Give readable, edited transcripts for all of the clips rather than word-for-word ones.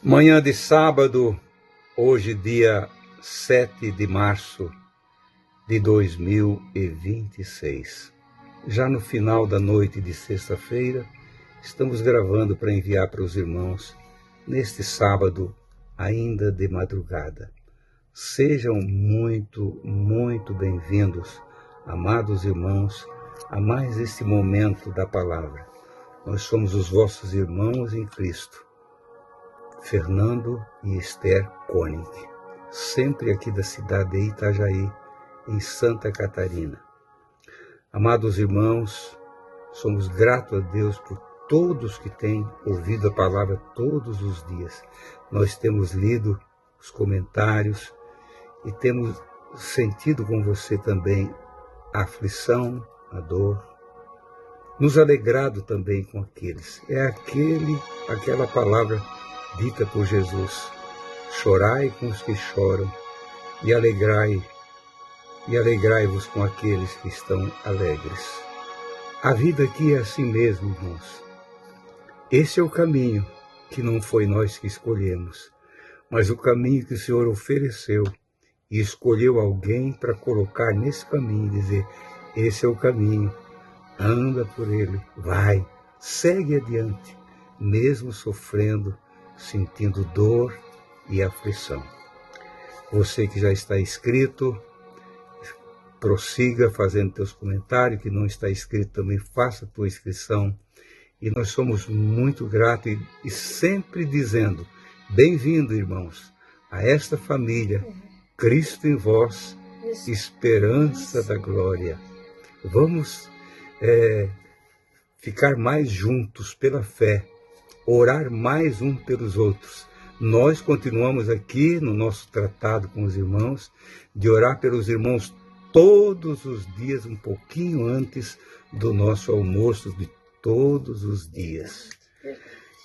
Manhã de sábado, hoje dia 7 de março de 2026. Já no final da noite de sexta-feira, estamos gravando para enviar para os irmãos neste sábado, ainda de madrugada. Sejam muito bem-vindos, amados irmãos, a mais este momento da palavra. Nós somos os vossos irmãos em Cristo, Fernando e Esther Koenig, sempre aqui da cidade de Itajaí, em Santa Catarina. Amados irmãos, somos gratos a Deus por todos que têm ouvido a palavra todos os dias. Nós temos lido os comentários e temos sentido com você também a aflição, a dor, nos alegrado também com aqueles. É aquela palavra dita por Jesus: chorai com os que choram e alegrai-vos com aqueles que estão alegres. A vida aqui é assim mesmo, irmãos. Esse é o caminho que não foi nós que escolhemos, mas o caminho que o Senhor ofereceu e escolheu alguém para colocar nesse caminho e dizer: esse é o caminho, anda por ele, vai, segue adiante, mesmo sofrendo, sentindo dor e aflição. Você que já está inscrito, prossiga fazendo teus comentários. Que não está inscrito também, faça a tua inscrição. E nós somos muito gratos e sempre dizendo: bem-vindo, irmãos, a esta família, Cristo em vós, esperança da glória. Vamos ficar mais juntos pela fé, orar mais um pelos outros. Nós continuamos aqui no nosso tratado com os irmãos, de orar pelos irmãos todos os dias, um pouquinho antes do nosso almoço de todos os dias.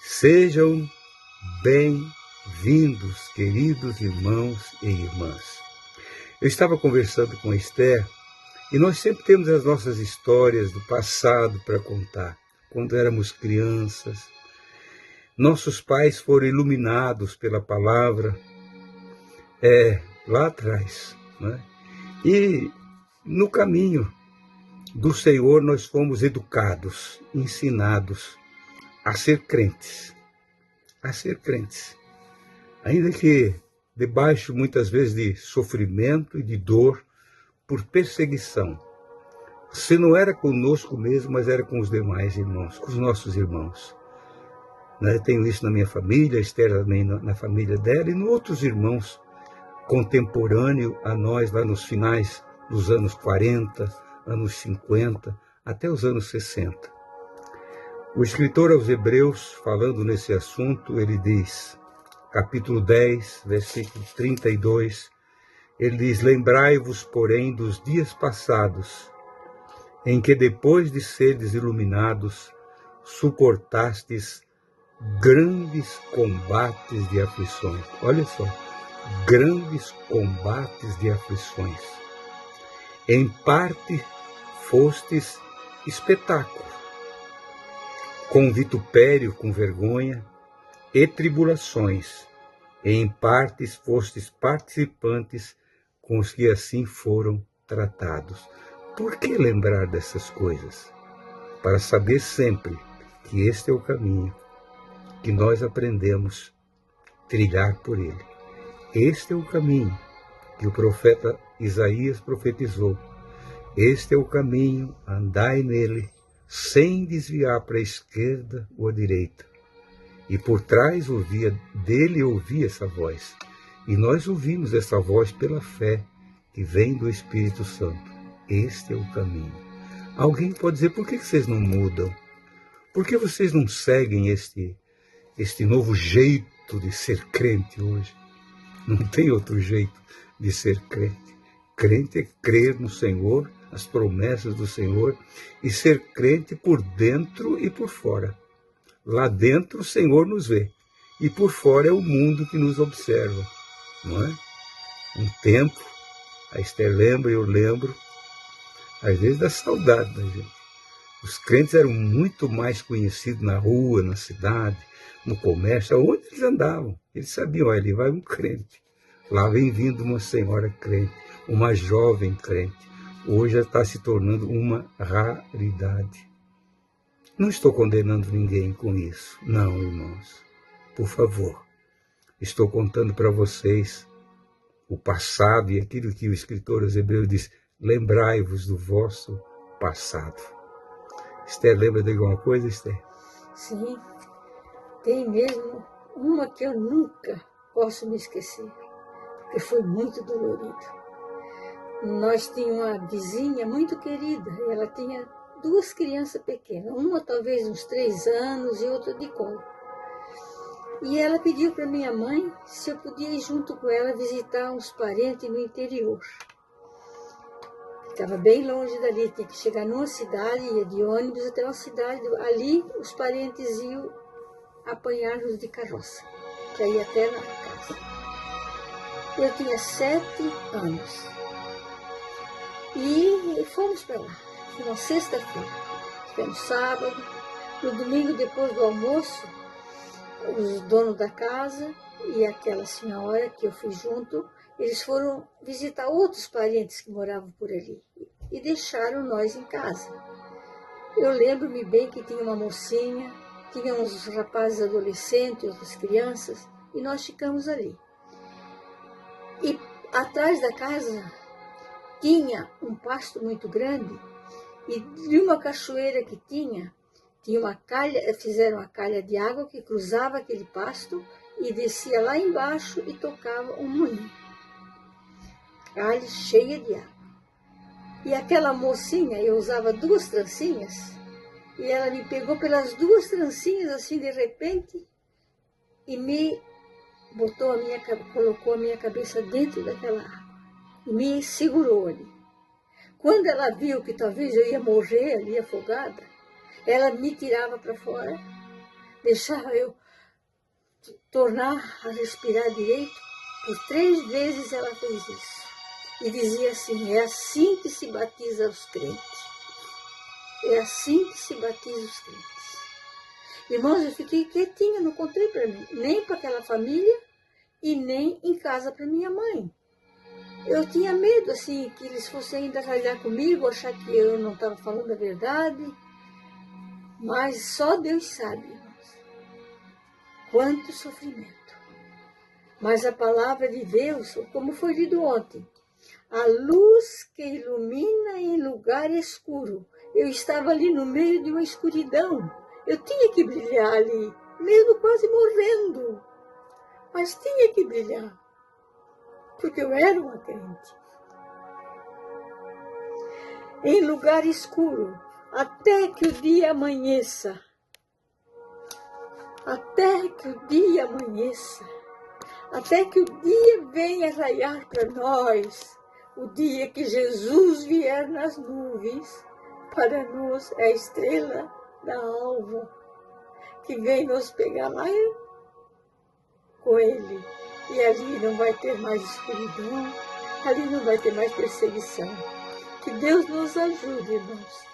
Sejam bem-vindos, queridos irmãos e irmãs. Eu estava conversando com a Esther, e nós sempre temos as nossas histórias do passado para contar. Quando éramos crianças, nossos pais foram iluminados pela palavra lá atrás, né? E no caminho do Senhor nós fomos educados, ensinados a ser crentes. A ser crentes. Ainda que debaixo muitas vezes de sofrimento e de dor por perseguição. Se não era conosco mesmo, mas era com os demais irmãos, com os nossos irmãos. Eu tenho isso na minha família, a Esther também na família dela, e em outros irmãos contemporâneos a nós, lá nos finais dos anos 40, anos 50, até os anos 60. O escritor aos Hebreus, falando nesse assunto, ele diz, capítulo 10, versículo 32, ele diz: lembrai-vos, porém, dos dias passados, em que depois de serdes iluminados, suportastes grandes combates de aflições. Olha só, grandes combates de aflições. Em parte fostes espetáculo, com vitupério, com vergonha e tribulações. E em partes fostes participantes com os que assim foram tratados. Por que lembrar dessas coisas? Para saber sempre que este é o caminho que nós aprendemos a trilhar por ele. Este é o caminho que o profeta Isaías profetizou. Este é o caminho, andai nele, sem desviar para a esquerda ou à direita. E por trás dele ouvia essa voz. E nós ouvimos essa voz pela fé que vem do Espírito Santo. Este é o caminho. Alguém pode dizer: por que vocês não mudam? Por que vocês não seguem este novo jeito de ser crente hoje? Não tem outro jeito de ser crente. Crente é crer no Senhor, as promessas do Senhor, e ser crente por dentro e por fora. Lá dentro o Senhor nos vê, e por fora é o mundo que nos observa, não é? Um tempo, a Esther lembra, eu lembro, às vezes dá saudade da gente. Os crentes eram muito mais conhecidos na rua, na cidade, no comércio, aonde eles andavam. Eles sabiam, ali vai um crente. Lá vem vindo uma senhora crente, uma jovem crente. Hoje já está se tornando uma raridade. Não estou condenando ninguém com isso. Não, irmãos. Por favor. Estou contando para vocês o passado e aquilo que o escritor aos Hebreus diz: lembrai-vos do vosso passado. Esther, lembra de alguma coisa, Esther? Sim, tem mesmo uma que eu nunca posso me esquecer, porque foi muito dolorido. Nós tínhamos uma vizinha muito querida, e ela tinha 2 crianças pequenas, uma talvez uns 3 anos e outra de colo. E ela pediu para minha mãe se eu podia ir junto com ela visitar uns parentes no interior. Estava bem longe dali, tinha que chegar numa cidade, ia de ônibus até uma cidade. Ali os parentes iam apanhar-nos de carroça, para ir até na casa. Eu tinha 7 anos. E fomos para lá. Foi uma sexta-feira. Ficamos sábado. No domingo, depois do almoço, os donos da casa e aquela senhora que eu fui junto, eles foram visitar outros parentes que moravam por ali e deixaram nós em casa. Eu lembro-me bem que tinha uma mocinha, tinha uns rapazes adolescentes, outras crianças, e nós ficamos ali. E atrás da casa tinha um pasto muito grande, e de uma cachoeira que tinha uma calha, fizeram uma calha de água que cruzava aquele pasto e descia lá embaixo e tocava um moinho. Calha cheia de água. E aquela mocinha, eu usava 2 trancinhas, e ela me pegou pelas 2 trancinhas assim de repente e me colocou a minha cabeça dentro daquela água e me segurou ali. Quando ela viu que talvez eu ia morrer ali afogada, ela me tirava para fora, deixava eu tornar a respirar direito. Por 3 vezes ela fez isso. E dizia assim: é assim que se batiza os crentes. É assim que se batiza os crentes. Irmãos, eu fiquei quietinha, não contei para mim, nem para aquela família e nem em casa para minha mãe. Eu tinha medo, assim, que eles fossem ainda ralhar comigo, achar que eu não estava falando a verdade. Mas só Deus sabe, irmãos, quanto sofrimento. Mas a palavra de Deus, como foi lido ontem, a luz que ilumina em lugar escuro. Eu estava ali no meio de uma escuridão. Eu tinha que brilhar ali, mesmo quase morrendo. Mas tinha que brilhar, porque eu era uma crente. Em lugar escuro, até que o dia amanheça. Até que o dia amanheça. Até que o dia venha raiar para nós. O dia que Jesus vier nas nuvens, para nós é a estrela da alva, que vem nos pegar lá com Ele. E ali não vai ter mais escuridão, ali não vai ter mais perseguição. Que Deus nos ajude, irmãos,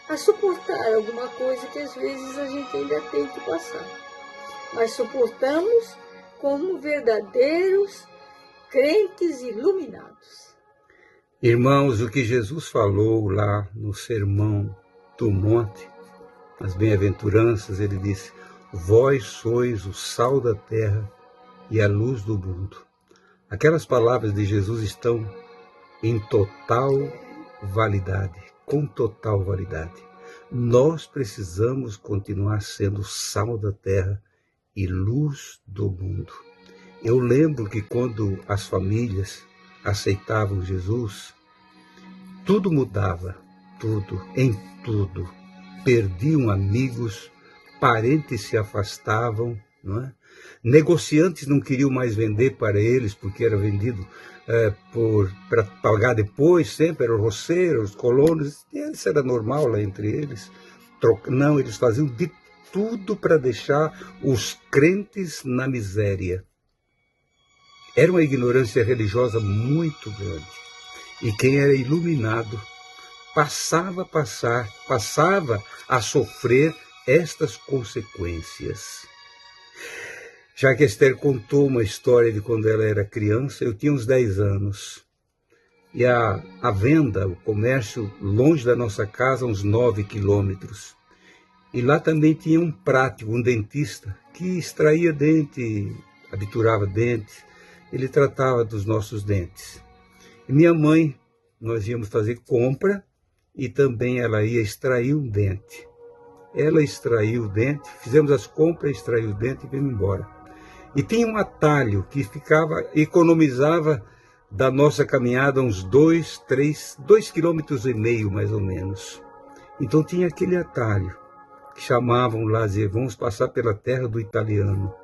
a suportar alguma coisa que às vezes a gente ainda tem que passar. Mas suportamos como verdadeiros crentes iluminados. Irmãos, o que Jesus falou lá no Sermão do Monte, nas Bem-aventuranças, ele disse: vós sois o sal da terra e a luz do mundo. Aquelas palavras de Jesus estão em total validade, com total validade. Nós precisamos continuar sendo sal da terra e luz do mundo. Eu lembro que quando as famílias aceitavam Jesus, tudo mudava, tudo, em tudo. Perdiam amigos, parentes se afastavam, não é? Negociantes não queriam mais vender para eles, porque era vendido para pagar depois, sempre eram roceiros, os colonos, isso era normal lá entre eles. Não, eles faziam de tudo para deixar os crentes na miséria. Era uma ignorância religiosa muito grande. E quem era iluminado passava a sofrer estas consequências. Já que Esther contou uma história de quando ela era criança, eu tinha uns 10 anos. E a venda, o comércio, longe da nossa casa, uns 9 quilômetros. E lá também tinha um prático, um dentista, que extraía dente, obturava dentes, ele tratava dos nossos dentes. E minha mãe, nós íamos fazer compra e também ela ia extrair um dente. Ela extraiu o dente, fizemos as compras, extraiu o dente e veio embora. E tinha um atalho que economizava da nossa caminhada uns 2,5 quilômetros mais ou menos. Então tinha aquele atalho que chamavam lá, dizer, vamos passar pela terra do italiano.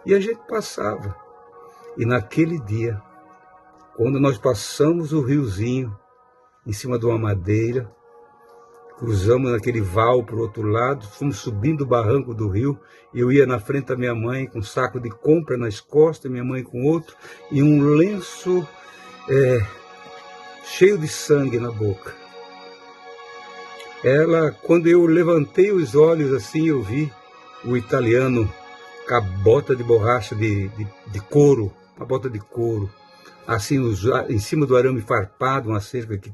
E a gente passava. E naquele dia, quando nós passamos o riozinho, em cima de uma madeira, cruzamos naquele val para o outro lado, fomos subindo o barranco do rio, eu ia na frente da minha mãe com um saco de compra nas costas, minha mãe com outro, e um lenço cheio de sangue na boca. Quando eu levantei os olhos assim, eu vi o italiano com a bota de borracha de couro, uma bota de couro, assim em cima do arame farpado, uma cerca que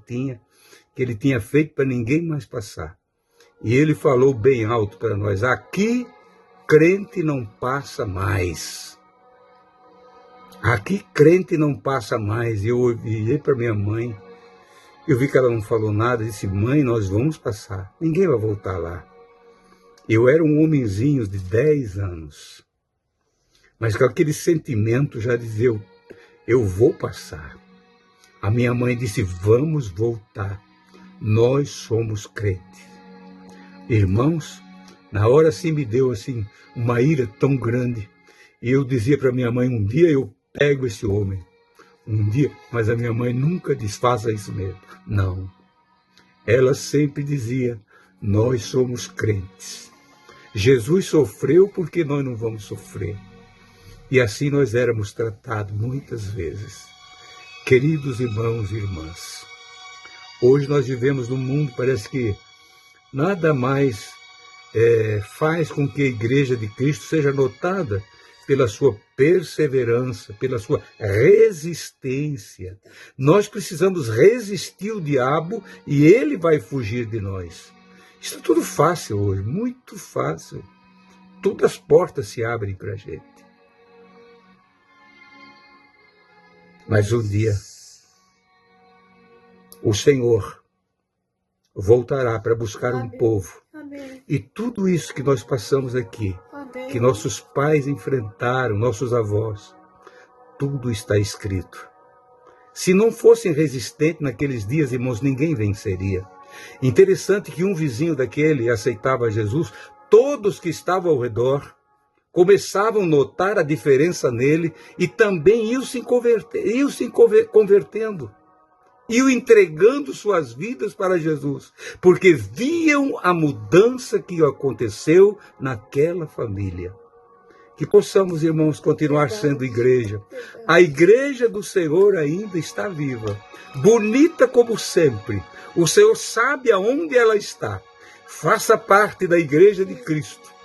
ele tinha feito para ninguém mais passar. E ele falou bem alto para nós, aqui crente não passa mais. Aqui crente não passa mais. E eu olhei para minha mãe, eu vi que ela não falou nada, disse, mãe, nós vamos passar, ninguém vai voltar lá. Eu era um homenzinho de 10 anos, mas com aquele sentimento já dizia, eu vou passar. A minha mãe disse, vamos voltar. Nós somos crentes. Irmãos, na hora assim me deu assim uma ira tão grande. E eu dizia para minha mãe, um dia eu pego esse homem. Um dia, mas a minha mãe nunca disse, faça isso mesmo. Não. Ela sempre dizia, nós somos crentes. Jesus sofreu porque nós não vamos sofrer. E assim nós éramos tratados muitas vezes. Queridos irmãos e irmãs, hoje nós vivemos num mundo, parece que nada mais faz com que a Igreja de Cristo seja notada pela sua perseverança, pela sua resistência. Nós precisamos resistir o diabo e ele vai fugir de nós. Isso é tudo fácil hoje, muito fácil. Todas as portas se abrem para a gente. Mas um dia, o Senhor voltará para buscar um povo. Amém. E tudo isso que nós passamos aqui, Amém. que nossos pais enfrentaram, nossos avós, tudo está escrito. Se não fossem resistentes naqueles dias, irmãos, ninguém venceria. Interessante que um vizinho daquele aceitava Jesus, todos que estavam ao redor começavam a notar a diferença nele e também iam se convertendo. Iam entregando suas vidas para Jesus, porque viam a mudança que aconteceu naquela família. Que possamos, irmãos, continuar sendo igreja. A igreja do Senhor ainda está viva, bonita como sempre. O Senhor sabe aonde ela está. Faça parte da igreja de Cristo.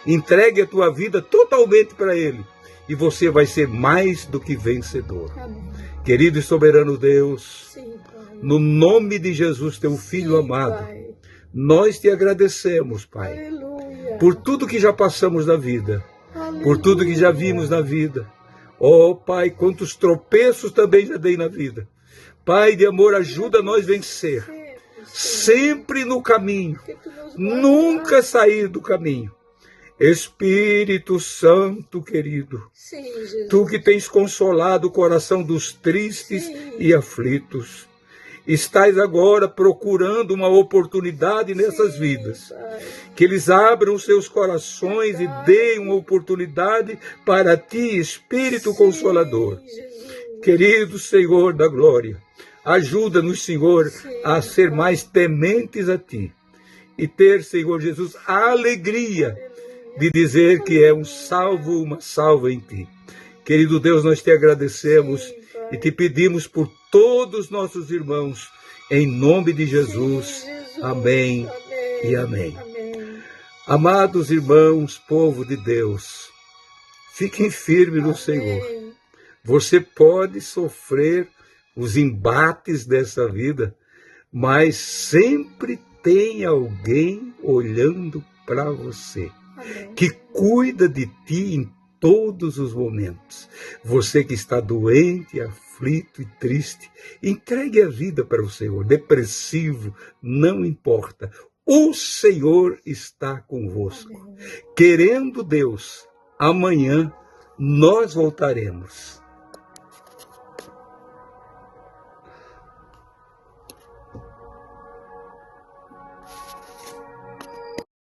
Entregue a tua vida totalmente para Ele. E você vai ser mais do que vencedor. Amém. Querido e soberano Deus, Sim, Pai. no nome de Jesus, teu Filho Sim, amado, Pai. nós te agradecemos, Pai, Aleluia. por tudo que já passamos na vida, Aleluia. por tudo que já vimos na vida. Oh, Pai, quantos tropeços também já dei na vida. Pai de amor, ajuda nós a vencer. Sempre no caminho, Que tu nos nunca sair do caminho. Espírito Santo querido, Sim, Jesus. tu que tens consolado o coração dos tristes Sim. e aflitos, estás agora procurando uma oportunidade nessas Sim, vidas. Pai. Que eles abram seus corações e deem uma oportunidade para ti, Espírito Sim, Consolador. Jesus. Querido Senhor da glória, ajuda-nos, Senhor, Sim, a ser Pai. mais tementes a ti e ter, Senhor Jesus, a alegria de dizer que é um salvo, uma salva em ti. Querido Deus, nós te agradecemos Sim, Pai. e te pedimos por todos os nossos irmãos Em nome de Jesus. Sim, Jesus. Amém Amém. e amém. Amém. Amados irmãos, povo de Deus, fiquem firmes no Senhor. Amém. Você pode sofrer os embates dessa vida, mas sempre tem alguém olhando para você, Amém. que cuida de ti em todos os momentos. Você que está doente, aflito e triste, entregue a vida para o Senhor. Depressivo, não importa. O Senhor está convosco. Amém. Querendo Deus, amanhã nós voltaremos.